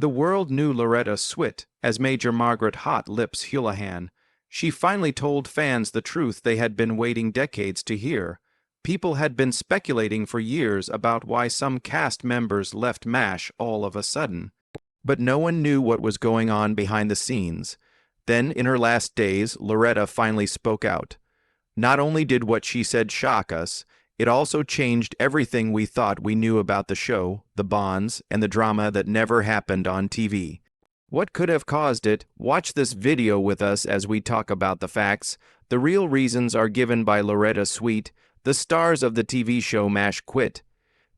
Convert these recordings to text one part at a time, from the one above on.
The world knew Loretta Swit as Major Margaret Hot Lips Houlihan. She finally told fans the truth they had been waiting decades to hear. People had been speculating for years about why some cast members left MASH all of a sudden. But no one knew what was going on behind the scenes. Then, in her last days, Loretta finally spoke out. Not only did what she said shock us, it also changed everything we thought we knew about the show, the bonds, and the drama that never happened on TV. What could have caused it? Watch this video with us as we talk about the facts. The real reasons are given by Loretta Swit, the stars of the TV show MASH quit.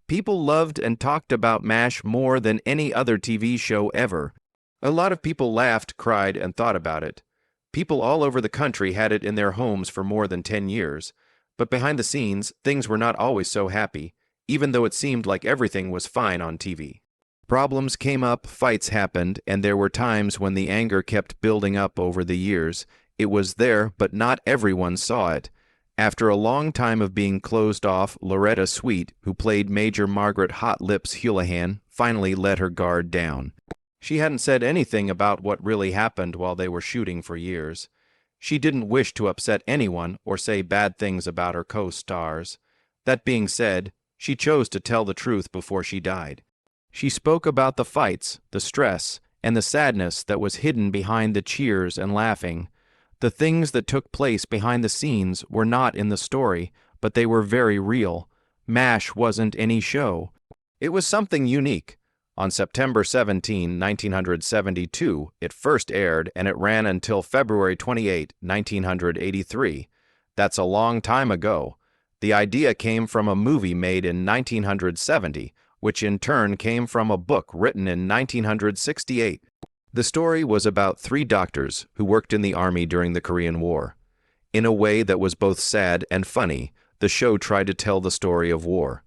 People loved and talked about MASH more than any other TV show ever. A lot of people laughed, cried, and thought about it. People all over the country had it in their homes for more than 10 years. But behind the scenes, things were not always so happy, even though it seemed like everything was fine on TV. Problems came up, fights happened, and there were times when the anger kept building up over the years. It was there, but not everyone saw it. After a long time of being closed off, Loretta Swit, who played Major Margaret Hot Lips Houlihan, finally let her guard down. She hadn't said anything about what really happened while they were shooting for years. She didn't wish to upset anyone or say bad things about her co-stars. That being said, she chose to tell the truth before she died. She spoke about the fights, the stress, and the sadness that was hidden behind the cheers and laughing. The things that took place behind the scenes were not in the story, but they were very real. MASH wasn't any show. It was something unique. On September 17, 1972, it first aired, and it ran until February 28, 1983. That's a long time ago. The idea came from a movie made in 1970, which in turn came from a book written in 1968. The story was about 3 doctors who worked in the army during the Korean War. In a way that was both sad and funny, the show tried to tell the story of war.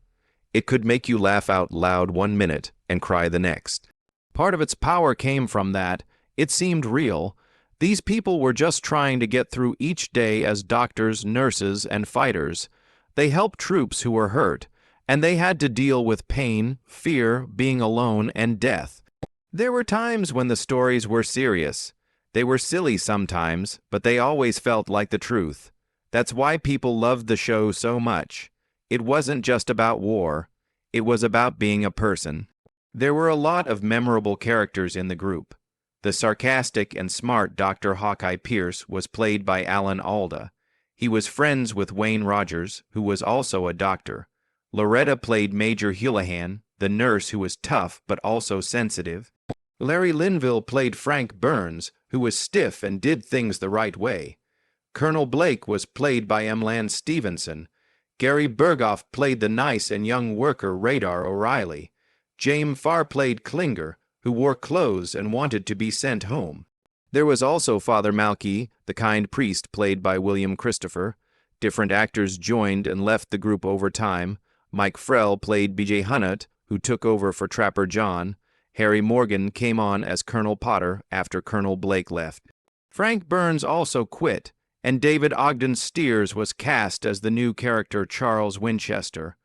It could make you laugh out loud 1 minute and cry the next. Part of its power came from that. It seemed real. These people were just trying to get through each day as doctors, nurses, and fighters. They helped troops who were hurt, and they had to deal with pain, fear, being alone, and death. There were times when the stories were serious. They were silly sometimes, but they always felt like the truth. That's why people loved the show so much. It wasn't just about war. It was about being a person. There were a lot of memorable characters in the group. The sarcastic and smart Dr. Hawkeye Pierce was played by Alan Alda. He was friends with Wayne Rogers, who was also a doctor. Loretta played Major Houlihan, the nurse who was tough but also sensitive. Larry Linville played Frank Burns, who was stiff and did things the right way. Colonel Blake was played by Emlan Stevenson. Gary Berghoff played the nice and young worker Radar O'Reilly. James Farr played Klinger, who wore clothes and wanted to be sent home. There was also Father Malky, the kind priest played by William Christopher. Different actors joined and left the group over time. Mike Frell played B.J. Hunnett, who took over for Trapper John. Harry Morgan came on as Colonel Potter after Colonel Blake left. Frank Burns also quit, and David Ogden Steers was cast as the new character Charles Winchester.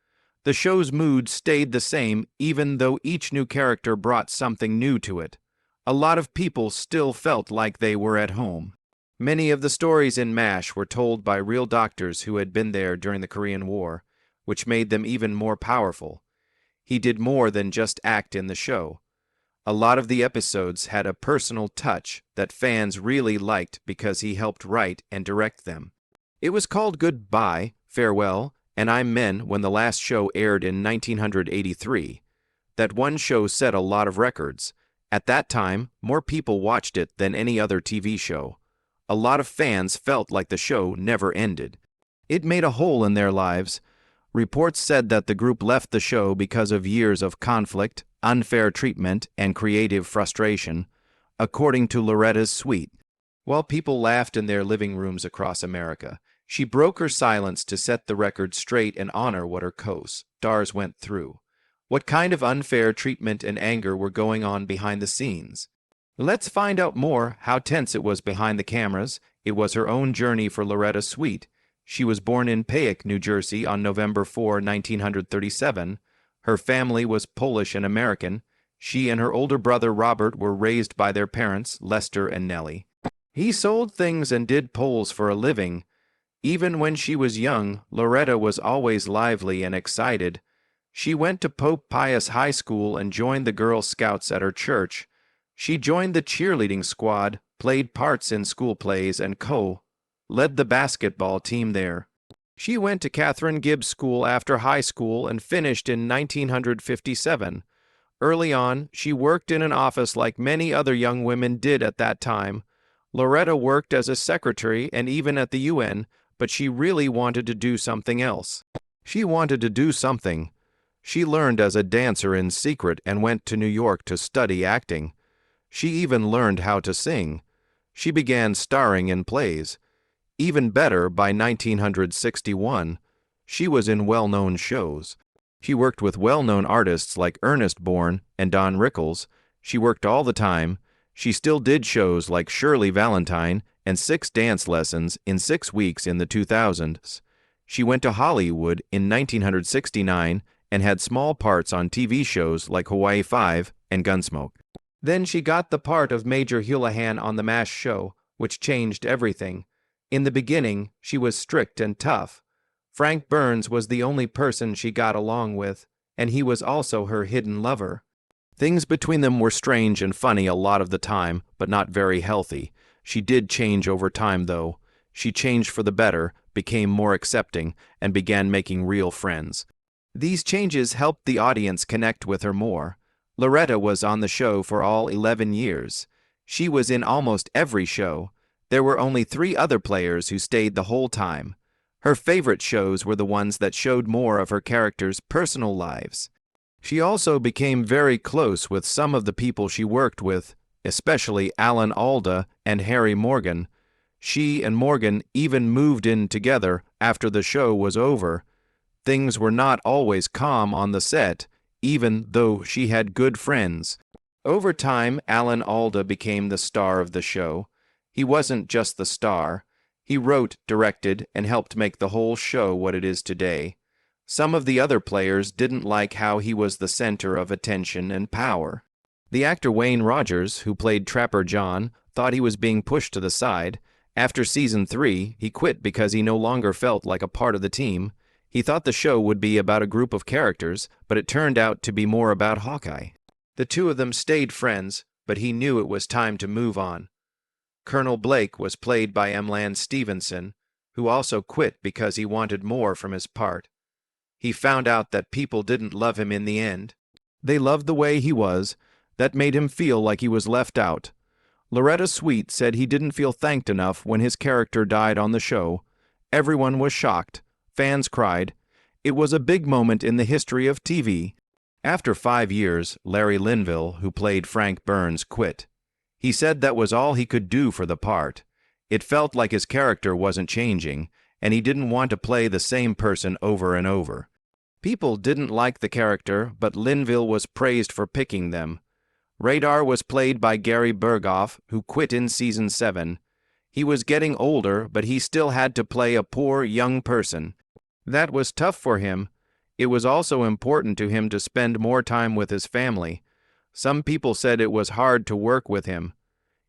The show's mood stayed the same even though each new character brought something new to it. A lot of people still felt like they were at home. Many of the stories in MASH were told by real doctors who had been there during the Korean War, which made them even more powerful. He did more than just act in the show. A lot of the episodes had a personal touch that fans really liked because he helped write and direct them. It was called Goodbye, Farewell, and I'm Men when the last show aired in 1983. That one show set a lot of records. At that time, more people watched it than any other TV show. A lot of fans felt like the show never ended. It made a hole in their lives. Reports said that the group left the show because of years of conflict, unfair treatment, and creative frustration, according to Loretta Swit. While people laughed in their living rooms across America, she broke her silence to set the record straight and honor what her co-stars went through. What kind of unfair treatment and anger were going on behind the scenes? Let's find out more how tense it was behind the cameras. It was her own journey for Loretta Swit. She was born in Payek, New Jersey on November 4, 1937. Her family was Polish and American. She and her older brother Robert were raised by their parents, Lester and Nellie. He sold things and did polls for a living. Even when she was young, Loretta was always lively and excited. She went to Pope Pius High School and joined the Girl Scouts at her church. She joined the cheerleading squad, played parts in school plays, and led the basketball team there. She went to Catherine Gibbs School after high school and finished in 1957. Early on, she worked in an office like many other young women did at that time. Loretta worked as a secretary and even at the UN, but she really wanted to do something else. She wanted to do something. She learned as a dancer in secret and went to New York to study acting. She even learned how to sing. She began starring in plays. Even better, by 1961, she was in well-known shows. She worked with well-known artists like Ernest Born and Don Rickles. She worked all the time. She still did shows like Shirley Valentine and 6 dance lessons in 6 weeks in the 2000s. She went to Hollywood in 1969 and had small parts on TV shows like Hawaii 5 and Gunsmoke. Then she got the part of Major Houlihan on The MASH show, which changed everything. In the beginning, she was strict and tough. Frank Burns was the only person she got along with, and he was also her hidden lover. Things between them were strange and funny a lot of the time, but not very healthy. She did change over time, though. She changed for the better, became more accepting, and began making real friends. These changes helped the audience connect with her more. Loretta was on the show for all 11 years. She was in almost every show. There were only 3 other players who stayed the whole time. Her favorite shows were the ones that showed more of her characters' personal lives. She also became very close with some of the people she worked with, especially Alan Alda and Harry Morgan. She and Morgan even moved in together after the show was over. Things were not always calm on the set, even though she had good friends. Over time, Alan Alda became the star of the show. He wasn't just the star. He wrote, directed, and helped make the whole show what it is today. Some of the other players didn't like how he was the center of attention and power. The actor Wayne Rogers, who played Trapper John, thought he was being pushed to the side. After season 3, he quit because he no longer felt like a part of the team. He thought the show would be about a group of characters, but it turned out to be more about Hawkeye. The 2 of them stayed friends, but he knew it was time to move on. Colonel Blake was played by Emlan Stevenson, who also quit because he wanted more from his part. He found out that people didn't love him in the end. They loved the way he was. That made him feel like he was left out. Loretta Swit said he didn't feel thanked enough when his character died on the show. Everyone was shocked. Fans cried. It was a big moment in the history of TV. After 5 years, Larry Linville, who played Frank Burns, quit. He said that was all he could do for the part. It felt like his character wasn't changing, and he didn't want to play the same person over and over. People didn't like the character, but Linville was praised for picking them. Radar was played by Gary Berghoff, who quit in season 7. He was getting older, but he still had to play a poor young person. That was tough for him. It was also important to him to spend more time with his family. Some people said it was hard to work with him.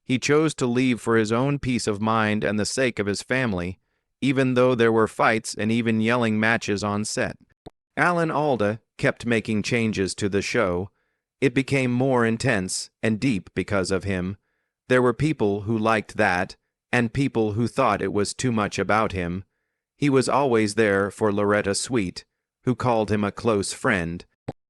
He chose to leave for his own peace of mind and the sake of his family, even though there were fights and even yelling matches on set. Alan Alda kept making changes to the show. It became more intense and deep because of him. There were people who liked that, and people who thought it was too much about him. He was always there for Loretta Swit, who called him a close friend.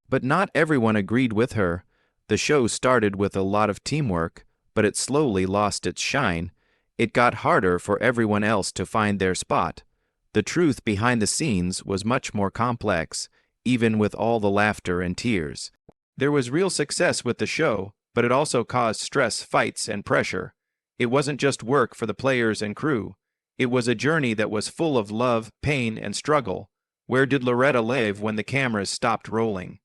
But not everyone agreed with her. The show started with a lot of teamwork, but it slowly lost its shine. It got harder for everyone else to find their spot. The truth behind the scenes was much more complex, even with all the laughter and tears. There was real success with the show, but it also caused stress, fights, and pressure. It wasn't just work for the players and crew. It was a journey that was full of love, pain, and struggle. Where did Loretta live when the cameras stopped rolling?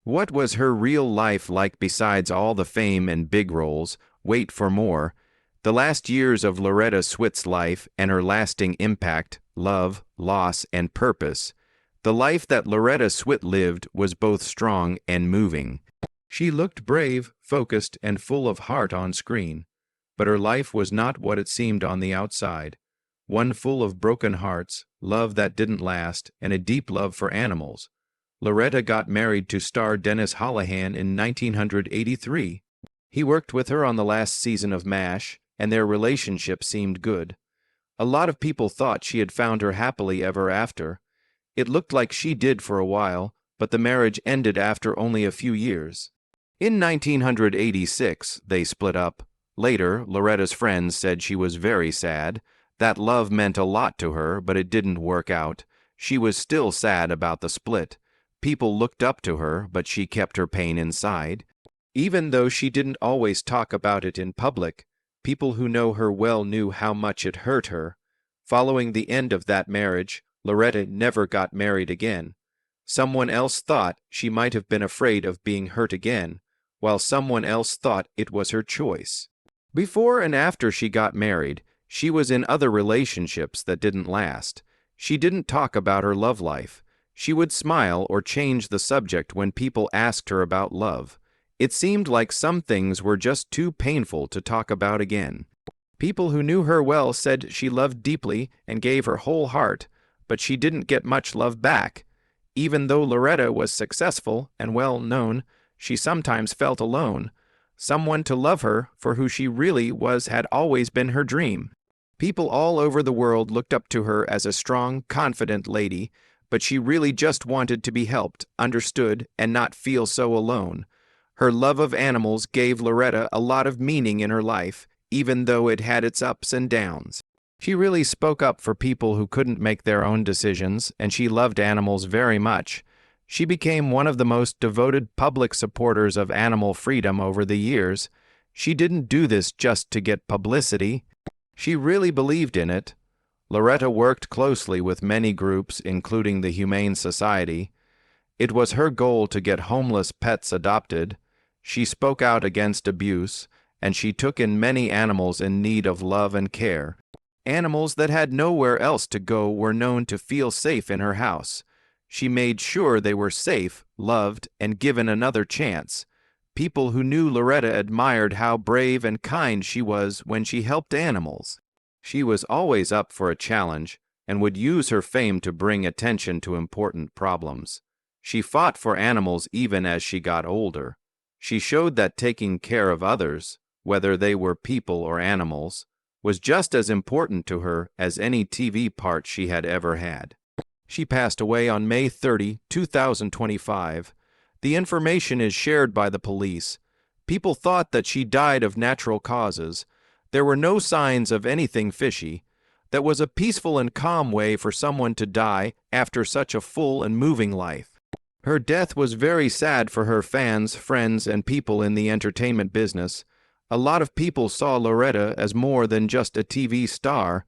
What was her real life like besides all the fame and big roles? Wait for more. The last years of Loretta Swit's life and her lasting impact, love, loss, and purpose. The life that Loretta Swit lived was both strong and moving. She looked brave, focused, and full of heart on screen, but her life was not what it seemed on the outside. One full of broken hearts, love that didn't last, and a deep love for animals. Loretta got married to star Dennis Holahan in 1983. He worked with her on the last season of MASH, and their relationship seemed good. A lot of people thought she had found her happily ever after. It looked like she did for a while, but the marriage ended after only a few years. In 1986, they split up. Later, Loretta's friends said she was very sad. That love meant a lot to her, but it didn't work out. She was still sad about the split. People looked up to her, but she kept her pain inside. Even though she didn't always talk about it in public, people who know her well knew how much it hurt her. Following the end of that marriage, Loretta never got married again. Someone else thought she might have been afraid of being hurt again, while someone else thought it was her choice. Before and after she got married, she was in other relationships that didn't last. She didn't talk about her love life. She would smile or change the subject when people asked her about love. It seemed like some things were just too painful to talk about again. People who knew her well said she loved deeply and gave her whole heart, but she didn't get much love back. Even though Loretta was successful and well known, she sometimes felt alone. Someone to love her for who she really was had always been her dream. People all over the world looked up to her as a strong, confident lady, but she really just wanted to be helped, understood, and not feel so alone. Her love of animals gave Loretta a lot of meaning in her life, even though it had its ups and downs. She really spoke up for people who couldn't make their own decisions, and she loved animals very much. She became one of the most devoted public supporters of animal freedom over the years. She didn't do this just to get publicity. She really believed in it. Loretta worked closely with many groups, including the Humane Society. It was her goal to get homeless pets adopted. She spoke out against abuse, and she took in many animals in need of love and care. Animals that had nowhere else to go were known to feel safe in her house. She made sure they were safe, loved, and given another chance. People who knew Loretta admired how brave and kind she was when she helped animals. She was always up for a challenge and would use her fame to bring attention to important problems. She fought for animals even as she got older. She showed that taking care of others, whether they were people or animals, was just as important to her as any TV part she had ever had. She passed away on May 30, 2025. The information is shared by the police. People thought that she died of natural causes. There were no signs of anything fishy. That was a peaceful and calm way for someone to die after such a full and moving life. Her death was very sad for her fans, friends, and people in the entertainment business. A lot of people saw Loretta as more than just a TV star.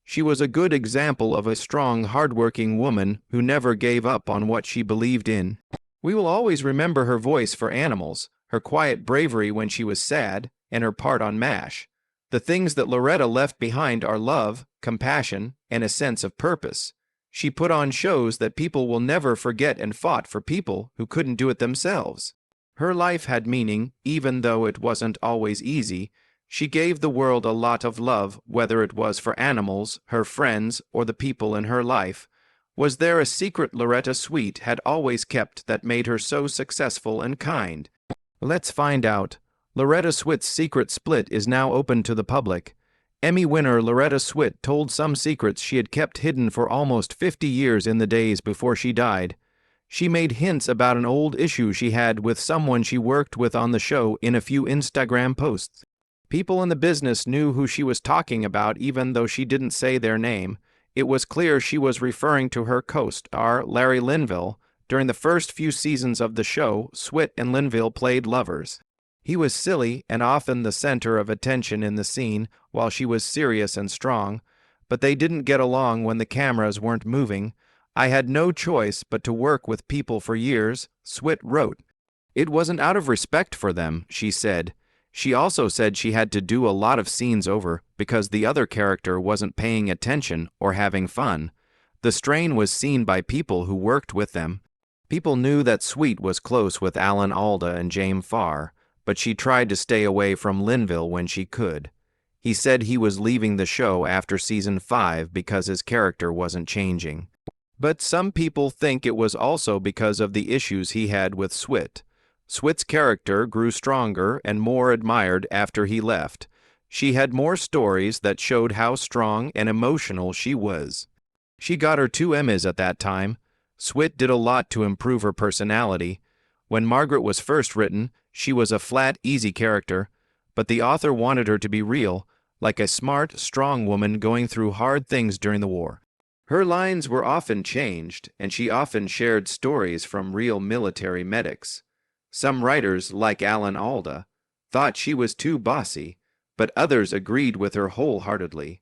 She was a good example of a strong, hardworking woman who never gave up on what she believed in. We will always remember her voice for animals, her quiet bravery when she was sad, and her part on MASH. The things that Loretta left behind are love, compassion, and a sense of purpose. She put on shows that people will never forget and fought for people who couldn't do it themselves. Her life had meaning, even though it wasn't always easy. She gave the world a lot of love, whether it was for animals, her friends, or the people in her life. Was there a secret Loretta Swit had always kept that made her so successful and kind? Let's find out. Loretta Swit's secret split is now open to the public. Emmy winner Loretta Swit told some secrets she had kept hidden for almost 50 years in the days before she died. She made hints about an old issue she had with someone she worked with on the show in a few Instagram posts. People in the business knew who she was talking about even though she didn't say their name. It was clear she was referring to her co-star, Larry Linville. During the first few seasons of the show, Swit and Linville played lovers. He was silly and often the center of attention in the scene, while she was serious and strong, but they didn't get along when the cameras weren't moving. I had no choice but to work with people for years, Swit wrote. It wasn't out of respect for them, she said. She also said she had to do a lot of scenes over because the other character wasn't paying attention or having fun. The strain was seen by people who worked with them. People knew that Sweet was close with Alan Alda and James Farr, but she tried to stay away from Linville when she could. He said he was leaving the show after season 5 because his character wasn't changing. But some people think it was also because of the issues he had with Swit. Swit's character grew stronger and more admired after he left. She had more stories that showed how strong and emotional she was. She got her 2 Emmys at that time. Swit did a lot to improve her personality. When Margaret was first written, she was a flat, easy character, but the author wanted her to be real, like a smart, strong woman going through hard things during the war. Her lines were often changed, and she often shared stories from real military medics. Some writers, like Alan Alda, thought she was too bossy, but others agreed with her wholeheartedly.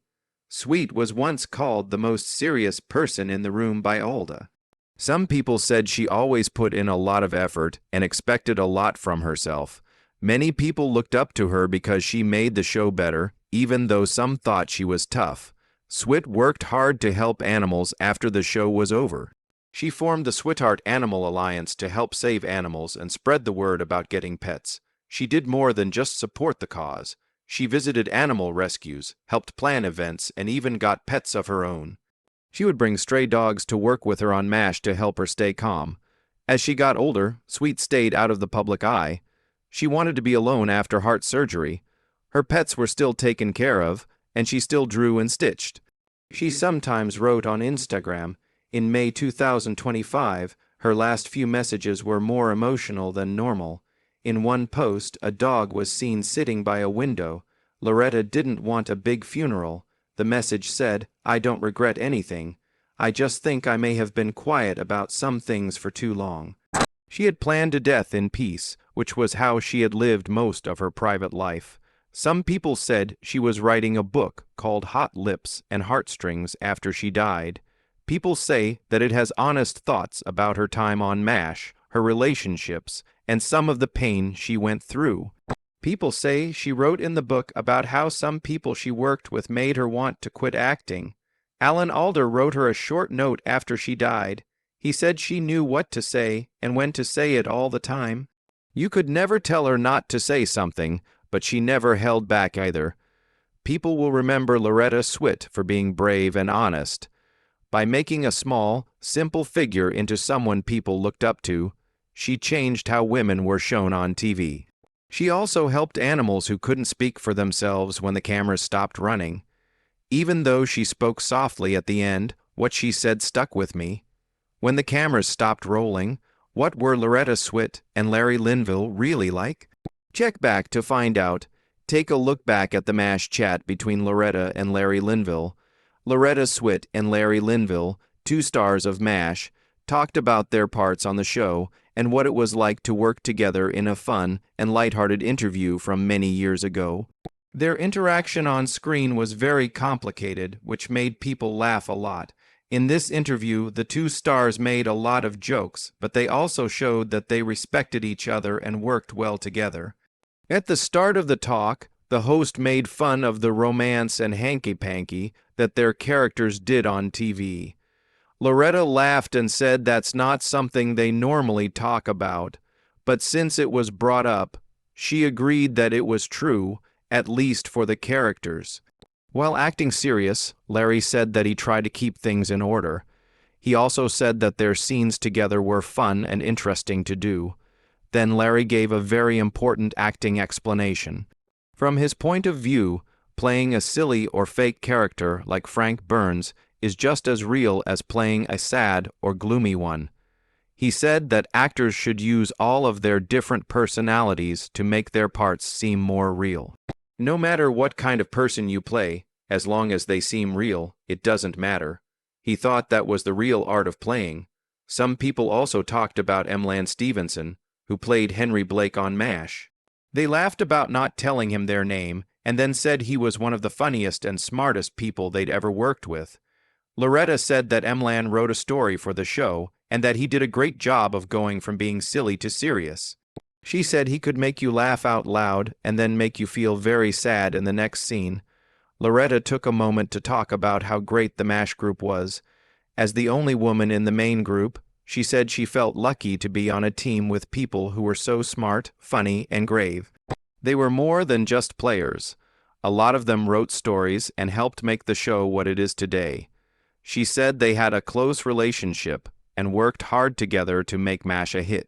Sweet was once called the most serious person in the room by Alda. Some people said she always put in a lot of effort and expected a lot from herself. Many people looked up to her because she made the show better, even though some thought she was tough. Swit worked hard to help animals after the show was over. She formed the Sweetheart Animal Alliance to help save animals and spread the word about getting pets. She did more than just support the cause. She visited animal rescues, helped plan events, and even got pets of her own. She would bring stray dogs to work with her on MASH to help her stay calm. As she got older, Sweet stayed out of the public eye. She wanted to be alone after heart surgery. Her pets were still taken care of, and she still drew and stitched. She sometimes wrote on Instagram. In May 2025, her last few messages were more emotional than normal. In one post, a dog was seen sitting by a window. Loretta didn't want a big funeral. The message said, "I don't regret anything. I just think I may have been quiet about some things for too long." She had planned a death in peace, which was how she had lived most of her private life. Some people said she was writing a book called Hot Lips and Heartstrings after she died. People say that it has honest thoughts about her time on MASH, her relationships, and some of the pain she went through. People say she wrote in the book about how some people she worked with made her want to quit acting. Alan Alda wrote her a short note after she died. He said she knew what to say and when to say it all the time. You could never tell her not to say something, but she never held back either. People will remember Loretta Swit for being brave and honest. By making a small, simple figure into someone people looked up to, she changed how women were shown on TV. She also helped animals who couldn't speak for themselves when the cameras stopped running. Even though she spoke softly at the end, what she said stuck with me. When the cameras stopped rolling, what were Loretta Swit and Larry Linville really like? Check back to find out. Take a look back at the MASH chat between Loretta and Larry Linville. Loretta Swit and Larry Linville, 2 stars of MASH, talked about their parts on the show and what it was like to work together in a fun and lighthearted interview from many years ago. Their interaction on screen was very complicated, which made people laugh a lot. In this interview, the 2 stars made a lot of jokes, but they also showed that they respected each other and worked well together. At the start of the talk, the host made fun of the romance and hanky-panky that their characters did on TV. Loretta laughed and said that's not something they normally talk about, but since it was brought up, she agreed that it was true, at least for the characters. While acting serious, Larry said that he tried to keep things in order. He also said that their scenes together were fun and interesting to do. Then Larry gave a very important acting explanation. From his point of view, playing a silly or fake character like Frank Burns is just as real as playing a sad or gloomy one. He said that actors should use all of their different personalities to make their parts seem more real. No matter what kind of person you play, as long as they seem real, it doesn't matter. He thought that was the real art of playing. Some people also talked about Emlan Stevenson, who played Henry Blake on MASH. They laughed about not telling him their name, and then said he was one of the funniest and smartest people they'd ever worked with. Loretta said that Emlan wrote a story for the show, and that he did a great job of going from being silly to serious. She said he could make you laugh out loud and then make you feel very sad in the next scene. Loretta took a moment to talk about how great the MASH group was. As the only woman in the main group, She said she felt lucky to be on a team with people who were so smart, funny, and grave. They were more than just players. A lot of them wrote stories and helped make the show what it is today. She said they had a close relationship and worked hard together to make MASH a hit.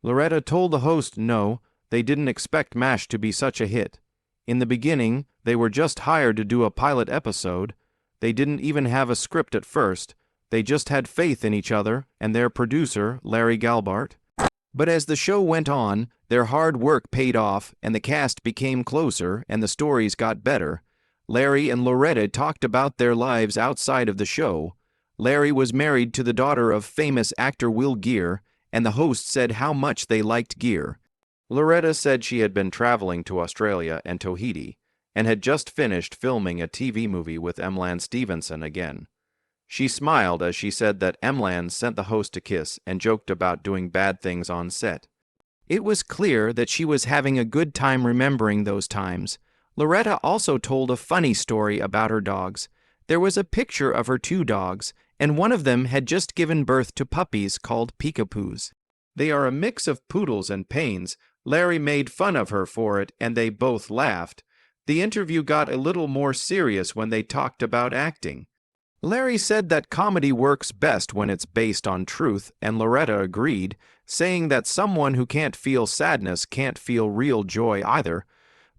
Loretta told the host no, they didn't expect MASH to be such a hit. In the beginning, they were just hired to do a pilot episode. They didn't even have a script at first. They just had faith in each other and their producer, Larry Galbart. But as the show went on, their hard work paid off and the cast became closer and the stories got better. Larry and Loretta talked about their lives outside of the show. Larry was married to the daughter of famous actor Will Geer, and the host said how much they liked Geer. Loretta said she had been traveling to Australia and Tahiti, and had just finished filming a TV movie with Emlan Stevenson again. She smiled as she said that Emlan sent the host a kiss and joked about doing bad things on set. It was clear that she was having a good time remembering those times. Loretta also told a funny story about her dogs. There was a picture of her 2 dogs, and one of them had just given birth to puppies called peekapoos. They are a mix of poodles and pains. Larry made fun of her for it, and they both laughed. The interview got a little more serious when they talked about acting. Larry said that comedy works best when it's based on truth, and Loretta agreed, saying that someone who can't feel sadness can't feel real joy either.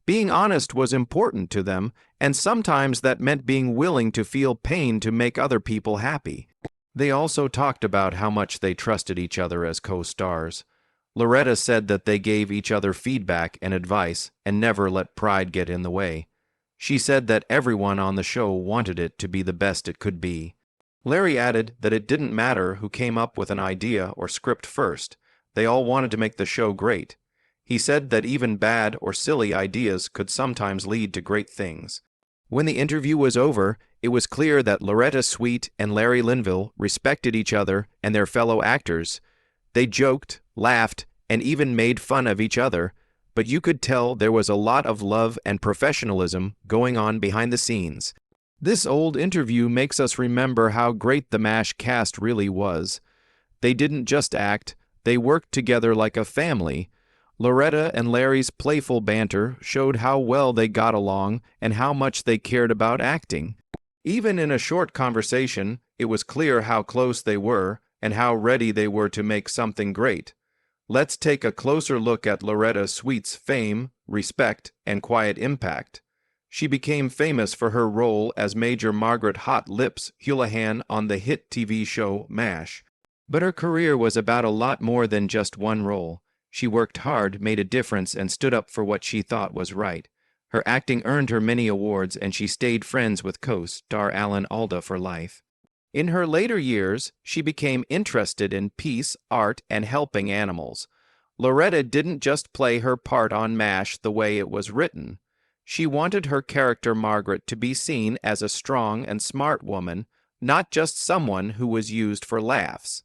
Being honest was important to them, and sometimes that meant being willing to feel pain to make other people happy. They also talked about how much they trusted each other as co-stars. Loretta said that they gave each other feedback and advice and never let pride get in the way. She said that everyone on the show wanted it to be the best it could be. Larry added that it didn't matter who came up with an idea or script first. They all wanted to make the show great. He said that even bad or silly ideas could sometimes lead to great things. When the interview was over, it was clear that Loretta Swit and Larry Linville respected each other and their fellow actors. They joked, laughed, and even made fun of each other, but you could tell there was a lot of love and professionalism going on behind the scenes. This old interview makes us remember how great the MASH cast really was. They didn't just act, they worked together like a family. Loretta and Larry's playful banter showed how well they got along and how much they cared about acting. Even in a short conversation, it was clear how close they were and how ready they were to make something great. Let's take a closer look at Loretta Swit's fame, respect, and quiet impact. She became famous for her role as Major Margaret Hot Lips Houlihan on the hit TV show MASH. But her career was about a lot more than just one role. She worked hard, made a difference, and stood up for what she thought was right. Her acting earned her many awards, and she stayed friends with co-star Alan Alda for life. In her later years, she became interested in peace, art, and helping animals. Loretta didn't just play her part on MASH the way it was written. She wanted her character Margaret to be seen as a strong and smart woman, not just someone who was used for laughs.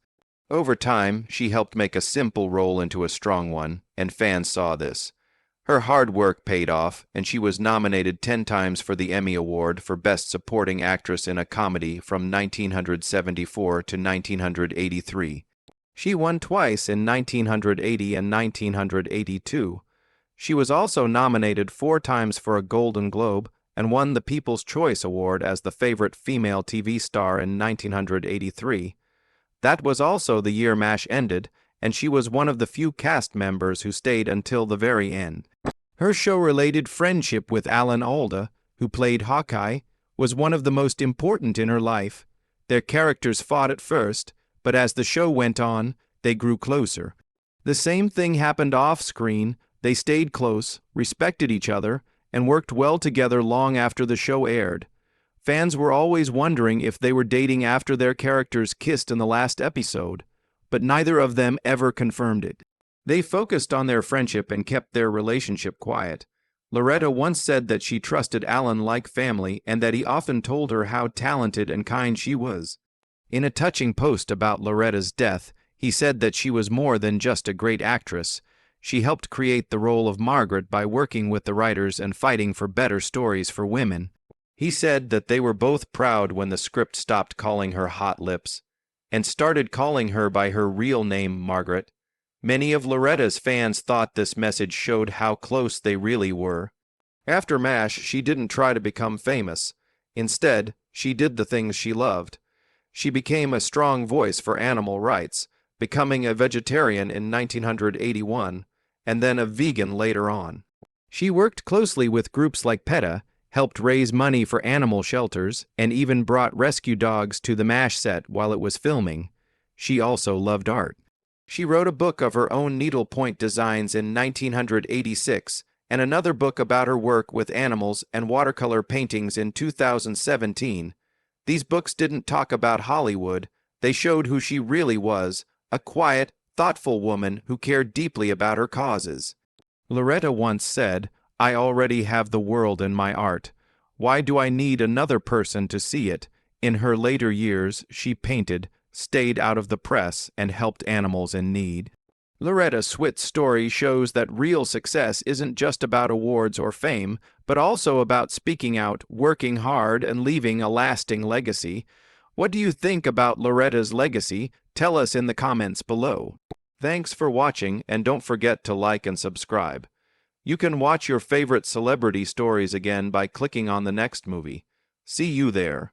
Over time, she helped make a simple role into a strong one, and fans saw this. Her hard work paid off, and she was nominated 10 times for the Emmy Award for Best Supporting Actress in a Comedy from 1974 to 1983. She won twice in 1980 and 1982. She was also nominated 4 times for a Golden Globe and won the People's Choice Award as the favorite female TV star in 1983. That was also the year MASH ended, and she was one of the few cast members who stayed until the very end. Her show-related friendship with Alan Alda, who played Hawkeye, was one of the most important in her life. Their characters fought at first, but as the show went on, they grew closer. The same thing happened off-screen. They stayed close, respected each other, and worked well together long after the show aired. Fans were always wondering if they were dating after their characters kissed in the last episode, but neither of them ever confirmed it. They focused on their friendship and kept their relationship quiet. Loretta once said that she trusted Alan like family and that he often told her how talented and kind she was. In a touching post about Loretta's death, he said that she was more than just a great actress. She helped create the role of Margaret by working with the writers and fighting for better stories for women. He said that they were both proud when the script stopped calling her Hot Lips. and started calling her by her real name, Margaret. Many of Loretta's fans thought this message showed how close they really were. After MASH, she didn't try to become famous. Instead, she did the things she loved. She became a strong voice for animal rights, becoming a vegetarian in 1981, and then a vegan later on. She worked closely with groups like PETA, helped raise money for animal shelters, and even brought rescue dogs to the MASH set while it was filming. She also loved art. She wrote a book of her own needlepoint designs in 1986, and another book about her work with animals and watercolor paintings in 2017. These books didn't talk about Hollywood, they showed who she really was, a quiet, thoughtful woman who cared deeply about her causes. Loretta once said, "I already have the world in my art. Why do I need another person to see it?" In her later years, she painted, stayed out of the press, and helped animals in need. Loretta Swit's story shows that real success isn't just about awards or fame, but also about speaking out, working hard, and leaving a lasting legacy. What do you think about Loretta's legacy? Tell us in the comments below. Thanks for watching, and don't forget to like and subscribe. You can watch your favorite celebrity stories again by clicking on the next movie. See you there.